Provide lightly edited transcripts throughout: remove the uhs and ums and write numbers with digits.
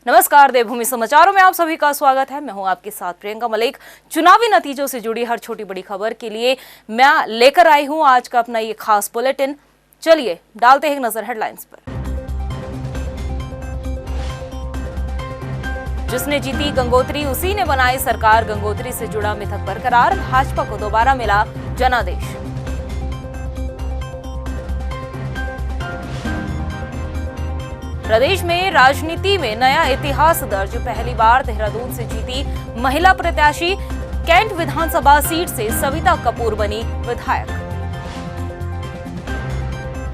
नमस्कार, देवभूमि समाचारों में आप सभी का स्वागत है। मैं हूं आपके साथ प्रियंका मलिक। चुनावी नतीजों से जुड़ी हर छोटी बड़ी खबर के लिए मैं लेकर आई हूं आज का अपना ये खास बुलेटिन। चलिए डालते हैं एक नजर हेडलाइंस पर। जिसने जीती गंगोत्री उसी ने बनाई सरकार, गंगोत्री से जुड़ा मिथक बरकरार, भाजपा को दोबारा मिला जनादेश। प्रदेश में राजनीति में नया इतिहास दर्ज, पहली बार देहरादून से जीती महिला प्रत्याशी, कैंट विधानसभा सीट से सविता कपूर बनी विधायक।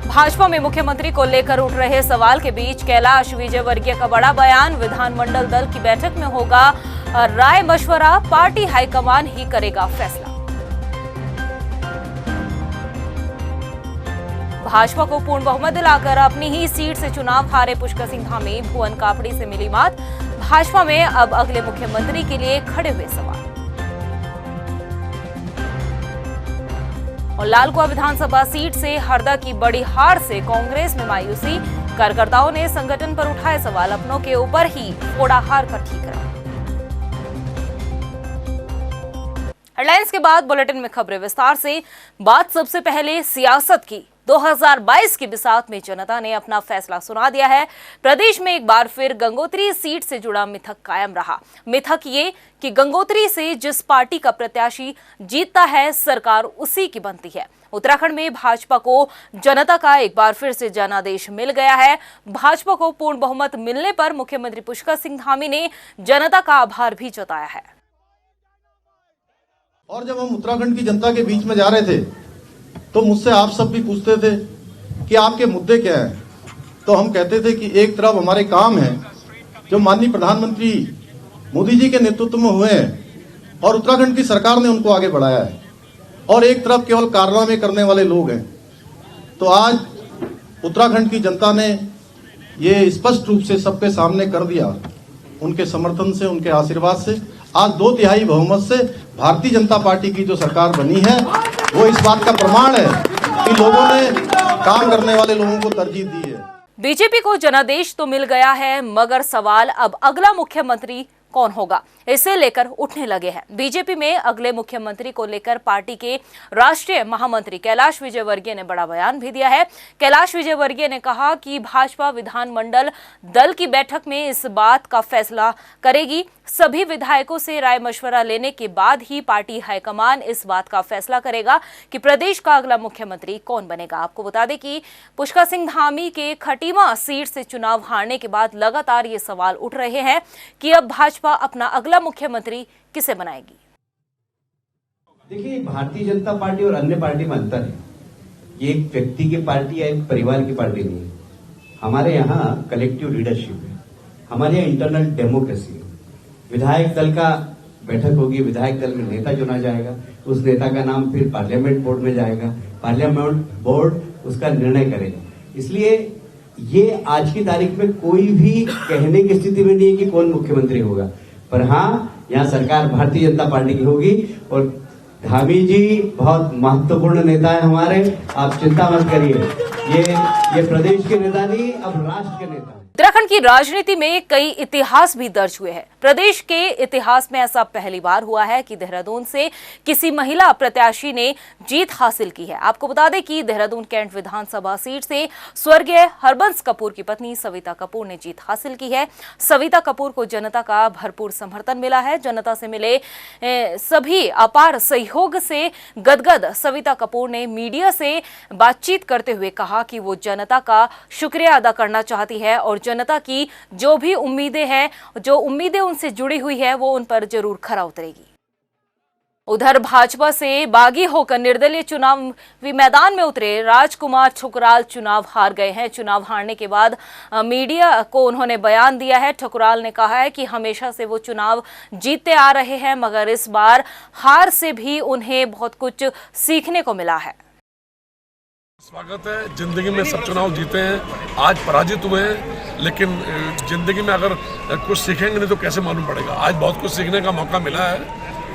भाजपा में मुख्यमंत्री को लेकर उठ रहे सवाल के बीच कैलाश विजयवर्गीय का बड़ा बयान, विधानमंडल दल की बैठक में होगा राय मशवरा, पार्टी हाईकमान ही करेगा फैसला। भाजपा को पूर्ण बहुमत दिलाकर अपनी ही सीट से चुनाव हारे पुष्कर सिंह धामी, भुवन कापड़ी से मिली मात। भाजपा में अब अगले मुख्यमंत्री के लिए खड़े हुए सवाल। और लालकुआ विधानसभा सीट से हरदा की बड़ी हार से कांग्रेस में मायूसी, कार्यकर्ताओं ने संगठन पर उठाए सवाल, अपनों के ऊपर ही फोड़ा हार का ठीकरा। हेडलाइंस के बाद बुलेटिन में खबरें विस्तार से। बात सबसे पहले सियासत की। 2022 की बिसात में जनता ने अपना फैसला सुना दिया है। प्रदेश में एक बार फिर गंगोत्री सीट से जुड़ा मिथक कायम रहा। मिथक ये कि गंगोत्री से जिस पार्टी का प्रत्याशी जीतता है सरकार उसी की बनती है। उत्तराखंड में भाजपा को जनता का एक बार फिर से जनादेश मिल गया है। भाजपा को पूर्ण बहुमत मिलने पर मुख्यमंत्री पुष्कर सिंह धामी ने जनता का आभार भी जताया है। और जब हम उत्तराखंड की जनता के बीच में जा रहे थे तो मुझसे आप सब भी पूछते थे कि आपके मुद्दे क्या हैं। तो हम कहते थे कि एक तरफ हमारे काम हैं जो माननीय प्रधानमंत्री मोदी जी के नेतृत्व में हुए हैं और उत्तराखंड की सरकार ने उनको आगे बढ़ाया है, और एक तरफ केवल कारनामे करने वाले लोग हैं। तो आज उत्तराखंड की जनता ने ये स्पष्ट रूप से सबके सामने कर दिया, उनके समर्थन से, उनके आशीर्वाद से आज 2/3 बहुमत से भारतीय जनता पार्टी की जो सरकार बनी है वो इस बात का प्रमाण है कि लोगों ने काम करने वाले लोगों को तरजीह दी है। बीजेपी को जनादेश तो मिल गया है, मगर सवाल अब अगला मुख्यमंत्री कौन होगा इसे लेकर उठने लगे हैं। बीजेपी में अगले मुख्यमंत्री को लेकर पार्टी के राष्ट्रीय महामंत्री कैलाश विजयवर्गीय ने बड़ा बयान भी दिया है। कैलाश विजयवर्गीय ने कहा कि भाजपा विधानमंडल दल की बैठक में इस बात का फैसला करेगी। सभी विधायकों से राय मशवरा लेने के बाद ही पार्टी हाईकमान इस बात का फैसला करेगा कि प्रदेश का अगला मुख्यमंत्री कौन बनेगा। आपको बता दें कि पुष्कर सिंह धामी के खटीमा सीट से चुनाव हारने के बाद लगातार ये सवाल उठ रहे हैं कि अब भाजपा अपना अगला मुख्यमंत्री किसे बनाएगी। देखिए, भारतीय जनता पार्टी और अन्य पार्टी में अंतर है। ये एक व्यक्ति की पार्टी या एक परिवार की पार्टी नहीं है। हमारे यहाँ कलेक्टिव लीडरशिप है, हमारे यहाँ इंटरनल डेमोक्रेसी है। विधायक दल का बैठक होगी, विधायक दल में नेता चुना जाएगा, उस नेता का नाम फिर पार्लियामेंट बोर्ड में जाएगा, पार्लियामेंट बोर्ड उसका निर्णय करेगा। इसलिए ये आज की तारीख में कोई भी कहने की स्थिति में नहीं है कि कौन मुख्यमंत्री होगा, पर हाँ, यहाँ सरकार भारतीय जनता पार्टी की होगी। और धामी जी बहुत महत्वपूर्ण नेता है हमारे, आप चिंता मत करिए। ये प्रदेश के नेता नहीं, अब राष्ट्र के नेता। उत्तराखंड की राजनीति में कई इतिहास भी दर्ज हुए हैं। प्रदेश के इतिहास में ऐसा पहली बार हुआ है कि देहरादून से किसी महिला प्रत्याशी ने जीत हासिल की है। आपको बता दें कि देहरादून कैंट विधानसभा सीट से स्वर्गीय हरबंस कपूर की पत्नी सविता कपूर ने जीत हासिल की है। सविता कपूर को जनता का भरपूर समर्थन मिला है। जनता से मिले सभी अपार सहयोग से गदगद सविता कपूर ने मीडिया से बातचीत करते हुए कहा कि वो जनता का शुक्रिया अदा करना चाहती है और जनता की जो भी उम्मीदें हैं, जो उम्मीदें उनसे जुड़ी हुई है, वो उन पर जरूर खरा उतरेगी। उधर भाजपा से बागी होकर निर्दलीय चुनावी मैदान में उतरे राजकुमार ठकुराल चुनाव हार गए हैं। चुनाव हारने के बाद मीडिया को उन्होंने बयान दिया है। ठकुराल ने कहा है कि हमेशा से वो चुनाव जीतते आ रहे हैं, मगर इस बार हार से भी उन्हें बहुत कुछ सीखने को मिला है। स्वागत है। जिंदगी में सब चुनाव जीते हैं, आज पराजित हुए हैं, लेकिन जिंदगी में अगर कुछ सीखेंगे नहीं तो कैसे मालूम पड़ेगा। आज बहुत कुछ सीखने का मौका मिला है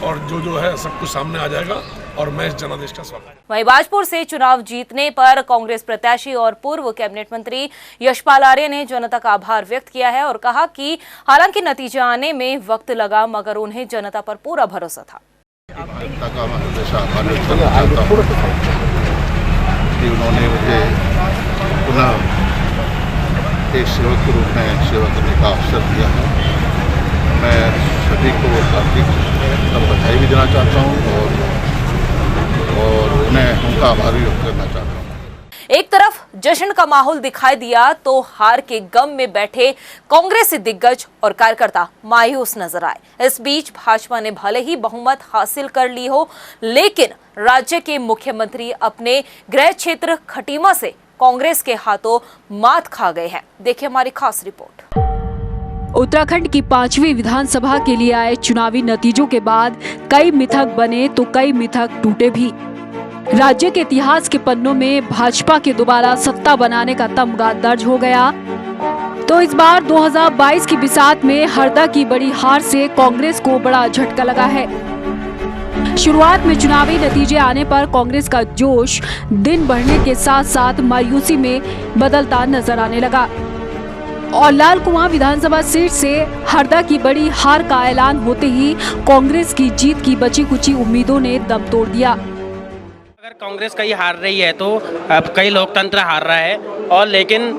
और जो है सब कुछ सामने आ जाएगा। और मैं इस जनादेश का स्वागत। वहीं भाजपुर से चुनाव जीतने पर कांग्रेस प्रत्याशी और पूर्व कैबिनेट मंत्री यशपाल आर्य ने जनता का आभार व्यक्त किया है और कहा कि हालांकि नतीजा आने में वक्त लगा मगर उन्हें जनता पर पूरा भरोसा था। जनता का मैं हमेशा आभार व्यक्त करना चाहता हूँ कि उन्होंने मुझे पुनः एक सेवक के रूप में सेवा करने का अवसर दिया है। मैं सभी को हार्दिक बधाई भी देना चाहता हूँ और उन्हें उनका आभार भी व्यक्त करना चाहता हूँ। एक तरफ जश्न का माहौल दिखाई दिया तो हार के गम में बैठे कांग्रेसी दिग्गज और कार्यकर्ता मायूस नजर आए। इस बीच भाजपा ने भले ही बहुमत हासिल कर ली हो लेकिन राज्य के मुख्यमंत्री अपने गृह क्षेत्र खटीमा से कांग्रेस के हाथों मात खा गए हैं। देखिए हमारी खास रिपोर्ट। उत्तराखंड की 5वीं विधानसभा के लिए आए चुनावी नतीजों के बाद कई मिथक बने तो कई मिथक टूटे भी। राज्य के इतिहास के पन्नों में भाजपा के दोबारा सत्ता बनाने का तमगा दर्ज हो गया तो इस बार 2022 की बिसात में हरदा की बड़ी हार से कांग्रेस को बड़ा झटका लगा है। शुरुआत में चुनावी नतीजे आने पर कांग्रेस का जोश दिन बढ़ने के साथ साथ मायूसी में बदलता नजर आने लगा और लाल कुआं विधानसभा सीट से हरदा की बड़ी हार का ऐलान होते ही कांग्रेस की जीत की बची कुची उम्मीदों ने दम तोड़ दिया। अगर कांग्रेस कहीं हार रही है तो अब कई लोकतंत्र हार रहा है और लेकिन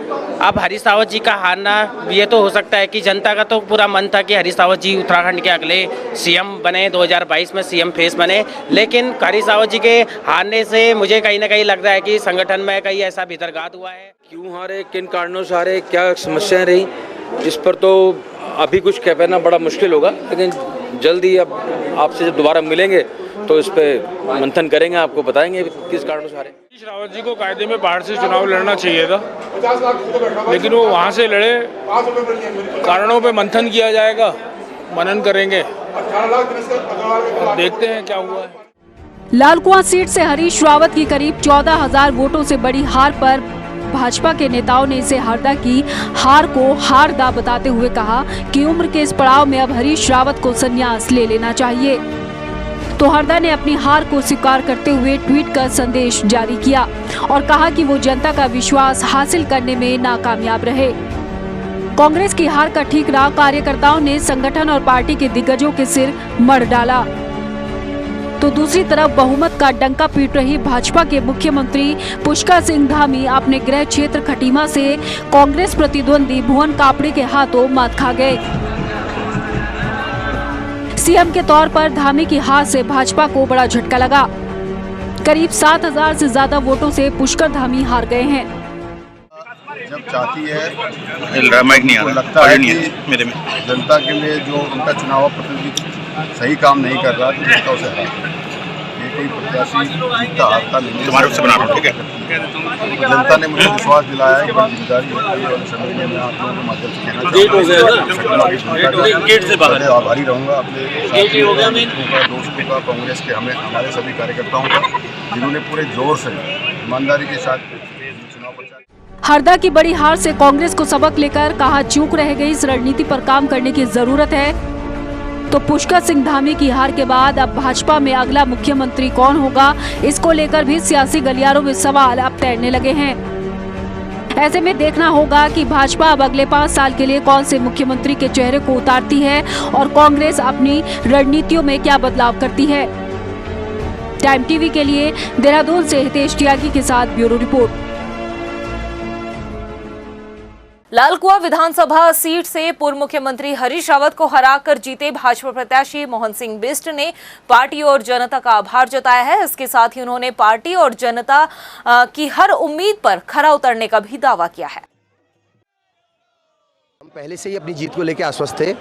अब हरीश रावत जी का हारना ये तो हो सकता है कि जनता का तो पूरा मन था कि हरीश रावत जी उत्तराखंड के अगले सीएम बने, 2022 में सीएम फेस बने, लेकिन हरीश रावत जी के हारने से मुझे कहीं ना कहीं लग रहा है कि संगठन में कहीं ऐसा भीतरघात हुआ है। क्यों हारे, किन कारणों से हारे, क्या समस्याएं रही, इस पर तो अभी कुछ कह पाना बड़ा मुश्किल होगा, लेकिन जल्दी अब आपसे जब दोबारा मिलेंगे तो इस पे मंथन करेंगे, आपको बताएंगे किस कारणों से हारे। हरीश रावत जी को कायदे में बाहर से चुनाव लड़ना चाहिए था, लेकिन वो वहाँ से लड़े। कारणों पे मंथन किया जाएगा, मनन करेंगे, देखते हैं क्या हुआ है। लाल कुआं सीट से हरीश रावत की करीब 14,000 वोटों से बड़ी हार पर भाजपा के नेताओं ने इसे हरदा की हार को हार दा बताते हुए कहा कि उम्र के इस पड़ाव में अब हरीश रावत को संन्यास ले लेना चाहिए। तो हरदा ने अपनी हार को स्वीकार करते हुए ट्वीट कर संदेश जारी किया और कहा कि वो जनता का विश्वास हासिल करने में नाकामयाब रहे। कांग्रेस की हार का ठीकरा कार्यकर्ताओं ने संगठन और पार्टी के दिग्गजों के सिर मढ़ डाला तो दूसरी तरफ बहुमत का डंका पीट रही भाजपा के मुख्यमंत्री पुष्कर सिंह धामी अपने गृह क्षेत्र खटीमा से कांग्रेस प्रतिद्वंदी भुवन कापड़े के हाथों मात खा गए। सीएम के तौर पर धामी की हार से भाजपा को बड़ा झटका लगा। करीब 7,000 से ज्यादा वोटों से पुष्कर धामी हार गए हैं। जब चाहती है तो लगता है कि मेरे में जनता के लिए जो उनका चुनाव प्रतिनिधि सही काम नहीं कर रहा तो जनता उसे हरा। ये कोई प्रत्याशी जीतता हारता नहीं, तुम्हारे उससे बना रहा हूं, ठीक है। जनता ने मुझे विश्वास दिलाया है कि जिम्मेदारी है और समय में मैं आप लोगों के माध्यम से कहना चाहता हूं आभारी रहूंगा अपने साथियों का, दोस्तों का, कांग्रेस के हमारे सभी कार्यकर्ताओं का, जिन्होंने पूरे जोर से ईमानदारी के साथ चुनाव प्रचार। हरदा की बड़ी हार से कांग्रेस को सबक लेकर कहा चूक रह गई इस रणनीति पर काम करने की जरूरत है। तो पुष्कर सिंह धामी की हार के बाद अब भाजपा में अगला मुख्यमंत्री कौन होगा, इसको लेकर भी सियासी गलियारों में सवाल अब तैरने लगे हैं। ऐसे में देखना होगा कि भाजपा अब अगले 5 साल के लिए कौन से मुख्यमंत्री के चेहरे को उतारती है और कांग्रेस अपनी रणनीतियों में क्या बदलाव करती है। टाइम टीवी के लिए देहरादून से हितेश त्यागी के साथ ब्यूरो रिपोर्ट। लाल कुआं विधानसभा सीट से पूर्व मुख्यमंत्री हरीश रावत को हराकर जीते भाजपा प्रत्याशी मोहन सिंह बिष्ट ने पार्टी और जनता का आभार जताया है। इसके साथ ही उन्होंने पार्टी और जनता की हर उम्मीद पर खरा उतरने का भी दावा किया है। हम पहले से ही अपनी जीत को लेकर आश्वस्त थे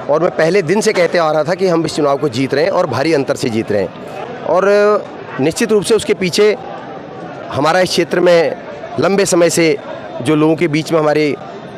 और मैं पहले दिन से कहते आ रहा था कि हम इस चुनाव को जीत रहे हैं और भारी अंतर से जीत रहे हैं और निश्चित रूप से उसके पीछे हमारा इस क्षेत्र में लंबे समय से जो लोगों के बीच में हमारे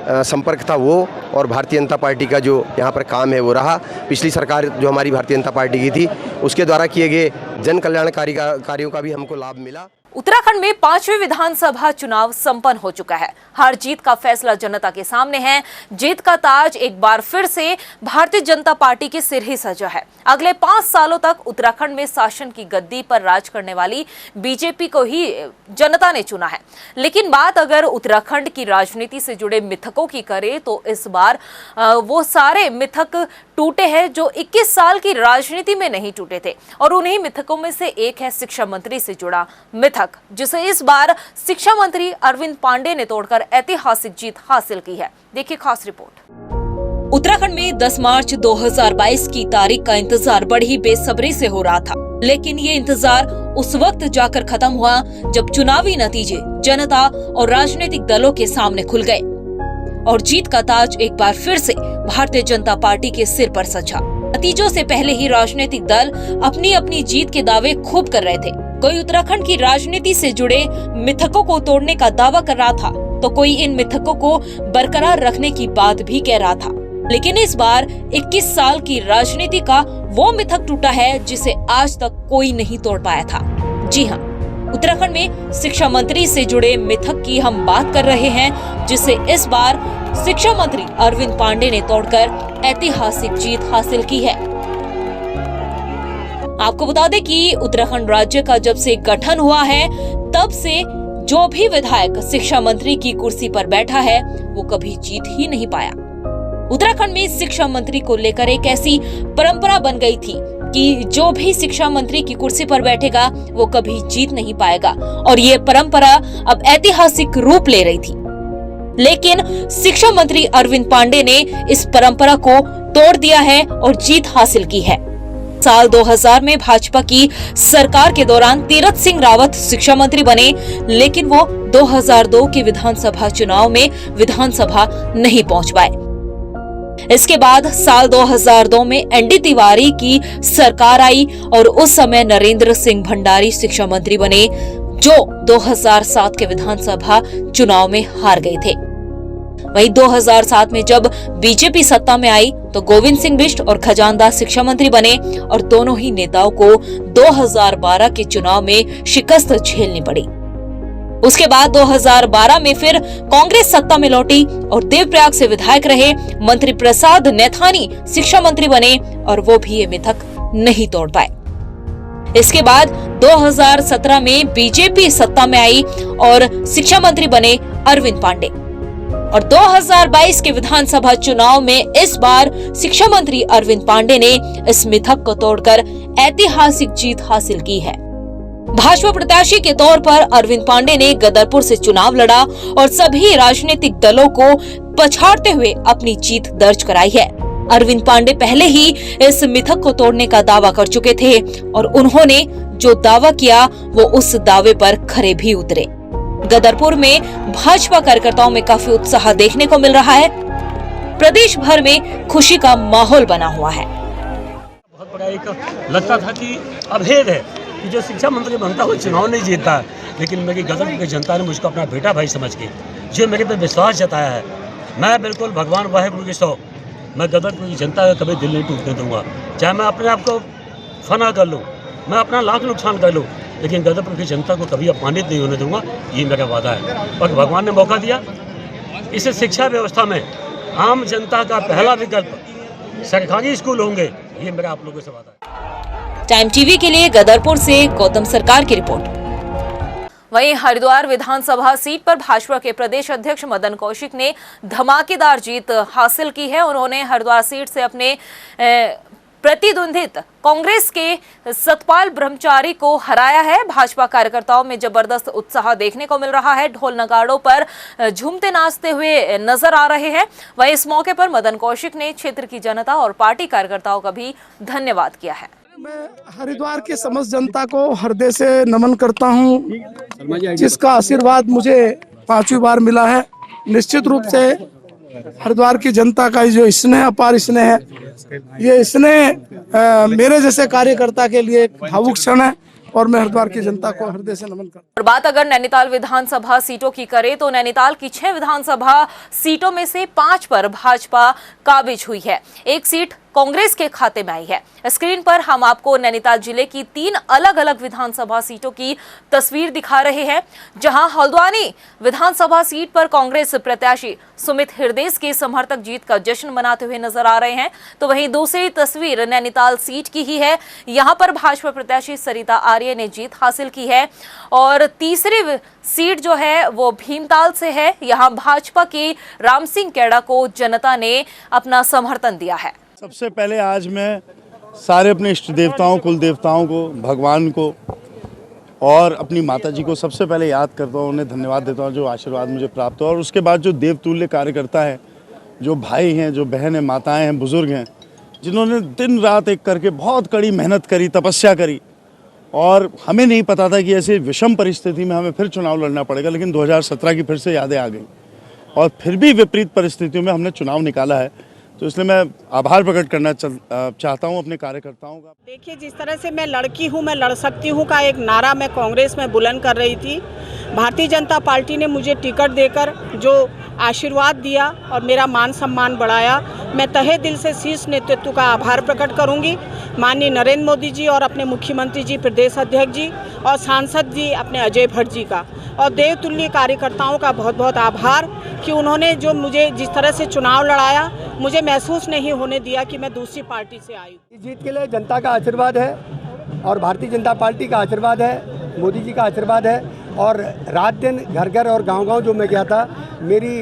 संपर्क था वो और भारतीय जनता पार्टी का जो यहाँ पर काम है वो रहा। पिछली सरकार जो हमारी भारतीय जनता पार्टी की थी उसके द्वारा किए गए जन कल्याणकारी कार्यों का भी हमको लाभ मिला। उत्तराखंड में 5वें विधानसभा चुनाव संपन्न हो चुका है। हार जीत का फैसला जनता के सामने है। जीत का ताज एक बार फिर से भारतीय जनता पार्टी के सिर ही सजा है। अगले 5 सालों तक उत्तराखंड में शासन की गद्दी पर राज करने वाली बीजेपी को ही जनता ने चुना है। लेकिन बात अगर उत्तराखंड की राजनीति से जुड़े मिथकों की करे तो इस बार वो सारे मिथक टूटे हैं जो 21 साल की राजनीति में नहीं टूटे थे। और उन्हीं मिथकों में से एक है शिक्षा मंत्री से जुड़ा मिथक, जिसे इस बार शिक्षा मंत्री अरविंद पांडे ने तोड़कर ऐतिहासिक जीत हासिल की है। देखिए खास रिपोर्ट। उत्तराखंड में 10 मार्च 2022 की तारीख का इंतजार बड़ी बेसब्री से हो रहा था, लेकिन ये इंतजार उस वक्त जाकर खत्म हुआ जब चुनावी नतीजे जनता और राजनीतिक दलों के सामने खुल गए और जीत का ताज एक बार फिर से भारतीय जनता पार्टी के सिर पर सजा। नतीजों से पहले ही राजनीतिक दल अपनी अपनी जीत के दावे खूब कर रहे थे। कोई उत्तराखंड की राजनीति से जुड़े मिथकों को तोड़ने का दावा कर रहा था, तो कोई इन मिथकों को बरकरार रखने की बात भी कह रहा था। लेकिन इस बार 21 साल की राजनीति का वो मिथक टूटा है जिसे आज तक कोई नहीं तोड़ पाया था। जी हाँ, उत्तराखंड में शिक्षा मंत्री से जुड़े मिथक की हम बात कर रहे हैं, जिसे इस बार शिक्षा मंत्री अरविंद पांडे ने तोड़कर ऐतिहासिक जीत हासिल की है। आपको बता दें कि उत्तराखंड राज्य का जब से गठन हुआ है तब से जो भी विधायक शिक्षा मंत्री की कुर्सी पर बैठा है वो कभी जीत ही नहीं पाया। उत्तराखंड में शिक्षा मंत्री को लेकर एक ऐसी परंपरा बन गई थी कि जो भी शिक्षा मंत्री की कुर्सी पर बैठेगा वो कभी जीत नहीं पाएगा, और ये परंपरा अब ऐतिहासिक रूप ले रही थी। लेकिन शिक्षा मंत्री अरविंद पांडे ने इस परंपरा को तोड़ दिया है और जीत हासिल की है। साल 2000 में भाजपा की सरकार के दौरान तीरथ सिंह रावत शिक्षा मंत्री बने, लेकिन वो 2002 के विधानसभा चुनाव में विधानसभा नहीं पहुंच पाए। इसके बाद साल 2002 में एनडी तिवारी की सरकार आई और उस समय नरेंद्र सिंह भंडारी शिक्षा मंत्री बने, जो 2007 के विधानसभा चुनाव में हार गए थे। वहीं 2007 में जब बीजेपी सत्ता में आई तो गोविंद सिंह बिष्ट और खजानदार शिक्षा मंत्री बने और दोनों ही नेताओं को 2012 के चुनाव में शिकस्त झेलनी पड़ी। उसके बाद 2012 में फिर कांग्रेस सत्ता में लौटी और देवप्रयाग से विधायक रहे मंत्री प्रसाद नैथानी शिक्षा मंत्री बने और वो भी ये मिथक नहीं तोड़ पाए। इसके बाद 2017 में बीजेपी सत्ता में आई और शिक्षा मंत्री बने अरविंद पांडे, और 2022 के विधानसभा चुनाव में इस बार शिक्षा मंत्री अरविंद पांडे ने इस मिथक को तोड़कर ऐतिहासिक जीत हासिल की है। भाजपा प्रत्याशी के तौर पर अरविंद पांडे ने गदरपुर से चुनाव लड़ा और सभी राजनीतिक दलों को पछाड़ते हुए अपनी जीत दर्ज कराई है। अरविंद पांडे पहले ही इस मिथक को तोड़ने का दावा कर चुके थे और उन्होंने जो दावा किया वो उस दावे पर खरे भी उतरे। गदरपुर में भाजपा कार्यकर्ताओं में काफी उत्साह देखने को मिल रहा है। प्रदेश भर में खुशी का माहौल बना हुआ है। बहुत बड़ा एक लगता था कि अभेद है कि जो शिक्षा मंत्री बनता वो चुनाव नहीं जीतता, लेकिन मेरी गदरपुर की जनता ने मुझको अपना बेटा भाई समझ के जो मेरे पे विश्वास जताया है, मैं बिल्कुल भगवान वाहेगुरु की सौ, मैं गदरपुर की जनता का कभी दिल नहीं टूटने दूंगा। चाहे मैं अपने आप को फना कर लूँ, मैं अपना लाख नुकसान कर लूँ, लेकिन गदरपुर की जनता को कभी अपमानित नहीं होने दूंगा, ये मेरा वादा है। और भगवान ने मौका दिया, इस शिक्षा व्यवस्था में आम जनता का पहला विकल्प सरकारी स्कूल होंगे, ये मेरा आप लोगों से वादा है। टाइम टीवी के लिए गदरपुर से गौतम सरकार की रिपोर्ट। वहीं हरिद्वार विधानसभा सीट पर भाजपा के प्रदेश अध्यक्ष मदन कौशिक ने धमाकेदार जीत हासिल की है। उन्होंने हरिद्वार सीट से अपने प्रतिद्वंदित कांग्रेस के सतपाल ब्रह्मचारी को हराया है। भाजपा कार्यकर्ताओं में जबरदस्त उत्साह देखने को मिल रहा है। ढोल नगाड़ों पर झूमते नाचते हुए नजर आ रहे हैं। वहीं इस मौके पर मदन कौशिक ने क्षेत्र की जनता और पार्टी कार्यकर्ताओं का भी धन्यवाद किया है। मैं हरिद्वार की समस्त जनता को हृदय से नमन करता हूं, जिसका आशीर्वाद मुझे 5वीं बार मिला है। निश्चित रूप से हरिद्वार की जनता का जो स्नेह, अपार स्नेह है, ये स्नेह मेरे जैसे कार्यकर्ता के लिए भावुक क्षण है और मैं हरिद्वार की जनता को हृदय से नमन करता हूं। और बात अगर नैनीताल विधानसभा सीटों की करें तो नैनीताल की 6 विधानसभा सीटों में से 5 पर भाजपा काबिज हुई है। एक सीट कांग्रेस के खाते में आई है। स्क्रीन पर हम आपको नैनीताल जिले की 3 अलग अलग विधानसभा सीटों की तस्वीर दिखा रहे हैं, जहां हल्द्वानी विधानसभा सीट पर कांग्रेस प्रत्याशी सुमित हिरदेस के समर्थक जीत का जश्न मनाते हुए नजर आ रहे हैं। तो वहीं दूसरी तस्वीर नैनीताल सीट की ही है। यहां पर भाजपा प्रत्याशी सरिता आर्य ने जीत हासिल की है और तीसरी सीट जो है वो भीमताल से है। यहां भाजपा के राम सिंह कैड़ा को जनता ने अपना समर्थन दिया है। सबसे पहले आज मैं सारे अपने इष्ट देवताओं, कुल देवताओं को, भगवान को और अपनी माता जी को सबसे पहले याद करता हूँ, उन्हें धन्यवाद देता हूँ जो आशीर्वाद मुझे प्राप्त हुआ। और उसके बाद जो देवतुल्य कार्यकर्ता है, जो भाई हैं, जो बहन हैं, माताएं हैं, बुजुर्ग हैं, जिन्होंने दिन रात एक करके बहुत कड़ी मेहनत करी, तपस्या करी। और हमें नहीं पता था कि ऐसी विषम परिस्थिति में हमें फिर चुनाव लड़ना पड़ेगा, लेकिन 2017 की फिर से यादें आ गई और फिर भी विपरीत परिस्थितियों में हमने चुनाव निकाला है। तो इसलिए मैं आभार प्रकट करना चाहता हूं अपने कार्यकर्ताओं का। देखिए, जिस तरह से मैं लड़की हूं, मैं लड़ सकती हूं का एक नारा मैं कांग्रेस में बुलंद कर रही थी। भारतीय जनता पार्टी ने मुझे टिकट देकर जो आशीर्वाद दिया और मेरा मान सम्मान बढ़ाया, मैं तहे दिल से शीर्ष नेतृत्व का आभार प्रकट करूंगी। माननीय नरेंद्र मोदी जी और अपने मुख्यमंत्री जी, प्रदेश अध्यक्ष जी और सांसद जी अपने अजय भट्ट जी का, और देवतुल्य कार्यकर्ताओं का बहुत बहुत आभार कि उन्होंने जो मुझे जिस तरह से चुनाव लड़ाया, मुझे महसूस नहीं होने दिया कि मैं दूसरी पार्टी से आई। इस जीत के लिए जनता का आशीर्वाद है और भारतीय जनता पार्टी का आशीर्वाद है, मोदी जी का आशीर्वाद है। और रात दिन घर घर और गांव-गांव जो मैं गया था, मेरी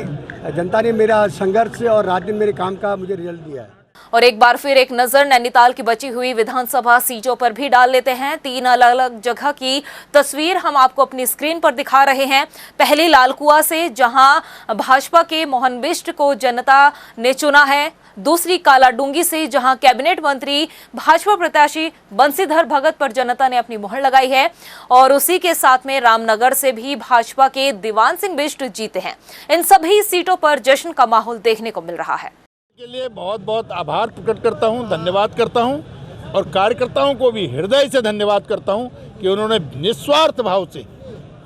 जनता ने मेरा संघर्ष और रात दिन मेरे काम का मुझे रिजल्ट दिया है। और एक बार फिर एक नजर नैनीताल की बची हुई विधानसभा सीटों पर भी डाल लेते हैं। 3 अलग अलग जगह की तस्वीर हम आपको अपनी स्क्रीन पर दिखा रहे हैं। पहली लालकुआ से, जहां भाजपा के मोहन बिष्ट को जनता ने चुना है। दूसरी कालाडूंगी से, जहां कैबिनेट मंत्री भाजपा प्रत्याशी बंसीधर भगत पर जनता ने अपनी मुहर लगाई है। और उसी के साथ में रामनगर से भी भाजपा के दीवान सिंह बिष्ट जीते हैं। इन सभी सीटों पर जश्न का माहौल देखने को मिल रहा है। के लिए बहुत बहुत आभार प्रकट करता हूं, धन्यवाद करता हूं और कार्यकर्ताओं को भी हृदय से धन्यवाद करता हूं कि उन्होंने निस्वार्थ भाव से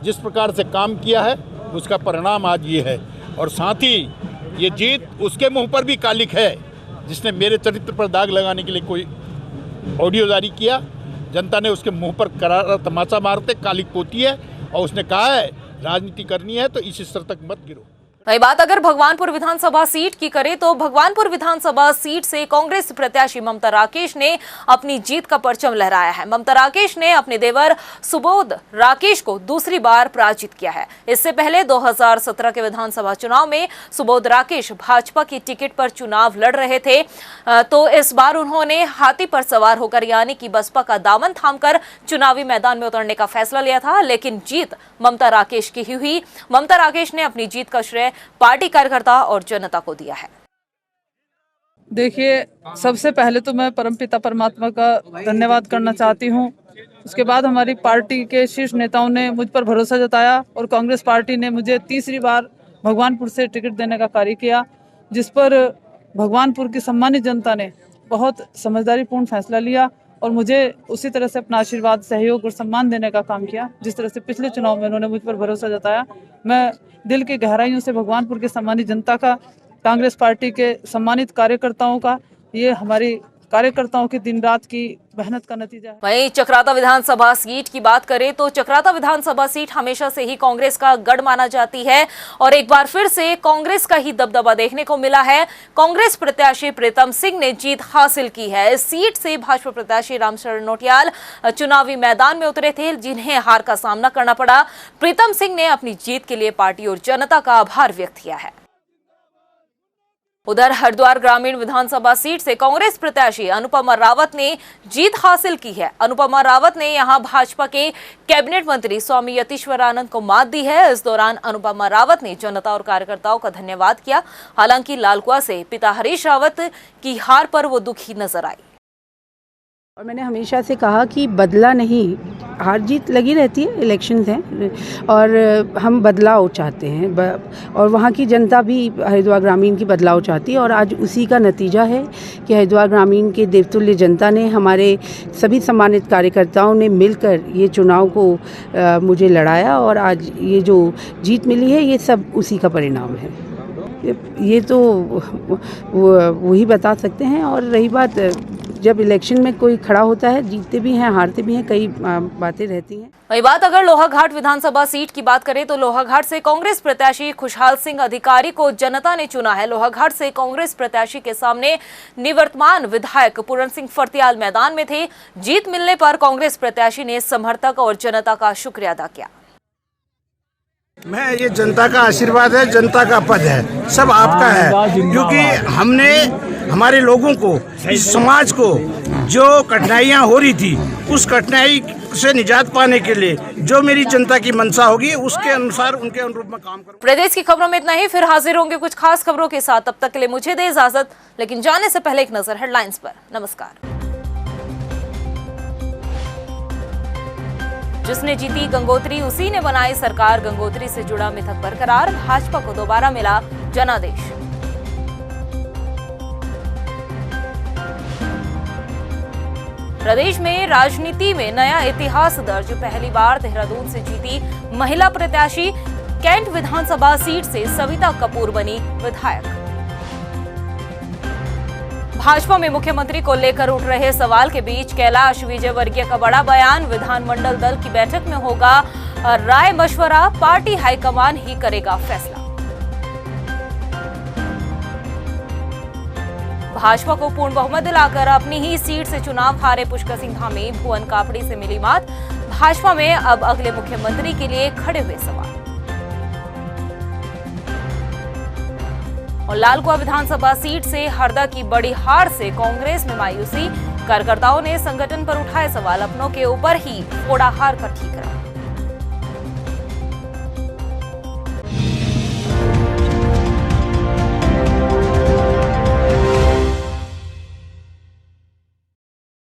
जिस प्रकार से काम किया है, उसका परिणाम आज ये है। और साथ ही ये जीत उसके मुंह पर भी कालिक है जिसने मेरे चरित्र पर दाग लगाने के लिए कोई ऑडियो जारी किया। जनता ने उसके मुंह पर करारा तमाचा मारते कालिक पोती है और उसने कहा है राजनीति करनी है तो इस स्तर तक मत गिरो। वही बात अगर भगवानपुर विधानसभा सीट की करें तो भगवानपुर विधानसभा सीट से कांग्रेस प्रत्याशी ममता राकेश ने अपनी जीत का परचम लहराया है। ममता राकेश ने अपने देवर सुबोध राकेश को दूसरी बार पराजित किया है। इससे पहले 2017 के विधानसभा चुनाव में सुबोध राकेश भाजपा की टिकट पर चुनाव लड़ रहे थे, तो इस बार उन्होंने हाथी पर सवार होकर यानी कि बसपा का दामन थामकर चुनावी मैदान में उतरने का फैसला लिया था, लेकिन जीत ममता राकेश की ही हुई। ममता राकेश ने अपनी जीत का श्रेय पार्टी कार्यकर्ता और जनता को दिया है। देखिए, सबसे पहले तो मैं परमपिता परमात्मा का धन्यवाद करना चाहती हूँ। उसके बाद हमारी पार्टी के शीर्ष नेताओं ने मुझ पर भरोसा जताया और कांग्रेस पार्टी ने मुझे तीसरी बार भगवानपुर से टिकट देने का कार्य किया, जिस पर भगवानपुर की सम्मानित जनता ने बहुत समझदारीपूर्ण फैसला लिया और मुझे उसी तरह से अपना आशीर्वाद, सहयोग और सम्मान देने का काम किया जिस तरह से पिछले चुनाव में उन्होंने मुझ पर भरोसा जताया। मैं दिल की गहराइयों से भगवानपुर की सम्मानित जनता का, कांग्रेस पार्टी के सम्मानित कार्यकर्ताओं का, ये हमारी कार्यकर्ताओं की दिन रात की मेहनत का नतीजा है। वहीं चक्राता विधानसभा सीट की बात करें तो चक्राता विधानसभा सीट हमेशा से ही कांग्रेस का गढ़ माना जाती है और एक बार फिर से कांग्रेस का ही दबदबा देखने को मिला है। कांग्रेस प्रत्याशी प्रीतम सिंह ने जीत हासिल की है। इस सीट से भाजपा प्रत्याशी रामशरण नोटियाल चुनावी मैदान में उतरे थे, जिन्हें हार का सामना करना पड़ा। प्रीतम सिंह ने अपनी जीत के लिए पार्टी और जनता का आभार व्यक्त किया है। उधर हरिद्वार ग्रामीण विधानसभा सीट से कांग्रेस प्रत्याशी अनुपमा रावत ने जीत हासिल की है। अनुपमा रावत ने यहां भाजपा के कैबिनेट मंत्री स्वामी यतीश्वरानंद को मात दी है। इस दौरान अनुपमा रावत ने जनता और कार्यकर्ताओं का धन्यवाद किया। हालांकि लालकुआ से पिता हरीश रावत की हार पर वो दुखी नजर आई। और मैंने हमेशा से कहा कि बदला नहीं, हार जीत लगी रहती है, इलेक्शंस हैं और हम बदलाव चाहते हैं और वहाँ की जनता भी हरिद्वार ग्रामीण की बदलाव चाहती है और आज उसी का नतीजा है कि हरिद्वार ग्रामीण के देवतुल्य जनता ने, हमारे सभी सम्मानित कार्यकर्ताओं ने मिलकर ये चुनाव को मुझे लड़ाया और आज ये जो जीत मिली है ये सब उसी का परिणाम है। ये तो वही बता सकते हैं। और रही बात, जब इलेक्शन में कोई खड़ा होता है, जीतते भी हैं हारते भी हैं, कई बातें रहती हैं। वही बात अगर लोहाघाट विधानसभा सीट की बात करें तो लोहाघाट से कांग्रेस प्रत्याशी खुशहाल सिंह अधिकारी को जनता ने चुना है। लोहाघाट से कांग्रेस प्रत्याशी के सामने निवर्तमान विधायक पूरन सिंह फर्त्याल मैदान में थे। जीत मिलने पर कांग्रेस प्रत्याशी ने समर्थक और जनता का शुक्रिया अदा किया। मैं ये जनता का आशीर्वाद है, जनता का पद है, सब आपका है, क्योंकि हमने हमारे लोगों को, इस समाज को जो कठिनाइयाँ हो रही थी, उस कठिनाई से निजात पाने के लिए जो मेरी जनता की मंशा होगी उसके अनुसार उनके अनुरूप में काम करूँ। प्रदेश की खबरों में इतना ही, फिर हाजिर होंगे कुछ खास खबरों के साथ। तब तक के लिए मुझे दे इजाजत, लेकिन जाने से पहले एक नजर हेडलाइंस पर। नमस्कार। जिसने जीती गंगोत्री उसी ने बनाई सरकार, गंगोत्री से जुड़ा मिथक बरकरार, भाजपा को दोबारा मिला जनादेश। प्रदेश में राजनीति में नया इतिहास दर्ज, पहली बार देहरादून से जीती महिला प्रत्याशी, कैंट विधानसभा सीट से सविता कपूर बनी विधायक। भाजपा में मुख्यमंत्री को लेकर उठ रहे सवाल के बीच कैलाश विजयवर्गीय का बड़ा बयान, विधानमंडल दल की बैठक में होगा राय मशवरा, पार्टी हाईकमान ही करेगा फैसला। भाजपा को पूर्ण बहुमत दिलाकर अपनी ही सीट से चुनाव हारे पुष्कर सिंह धामी, भुवन कापड़ी से मिली मात। भाजपा में अब अगले मुख्यमंत्री के लिए खड़े हुए सवाल। और लालकुआ विधानसभा सीट से हरदा की बड़ी हार से कांग्रेस में मायूसी, कार्यकर्ताओं ने संगठन पर उठाए सवाल, अपनों के ऊपर ही फोड़ा हार कर ठीक करा।